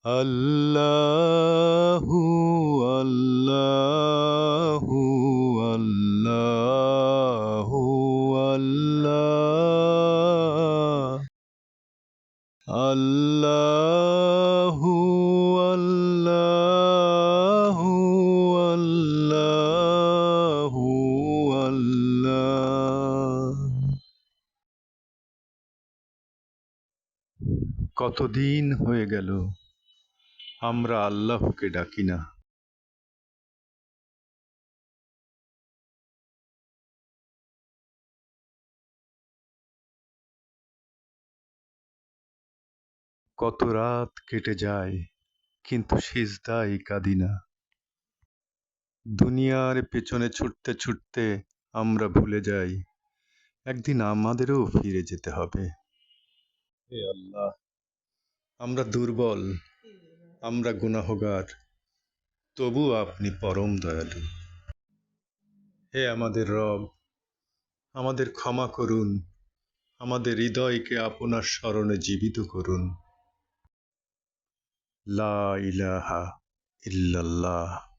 আল্লাহু আল্লাহু আল্লাহু আল্লাহ আল্লাহু আল্লাহু আল্লাহু আল্লাহ। কতদিন হয়ে গেল আমরা আল্লাহকে ডাকি না। কত রাত কেটে যায় কিন্তু সিজদায় কাঁদি না। দুনিয়ার পেছনে ছুটতে ছুটতে আমরা ভুলে যাই একদিন আমাদেরও ফিরে যেতে হবে। হে আল্লাহ, আমরা দুর্বল, আমরা গুনাহগার, তবু আপনি পরম দয়ালু। হে আমাদের রব, আমাদের ক্ষমা করুন, আমাদের হৃদয়কে আপনার স্মরণে জীবিত করুন। লা ইলাহা ইল্লাল্লাহ।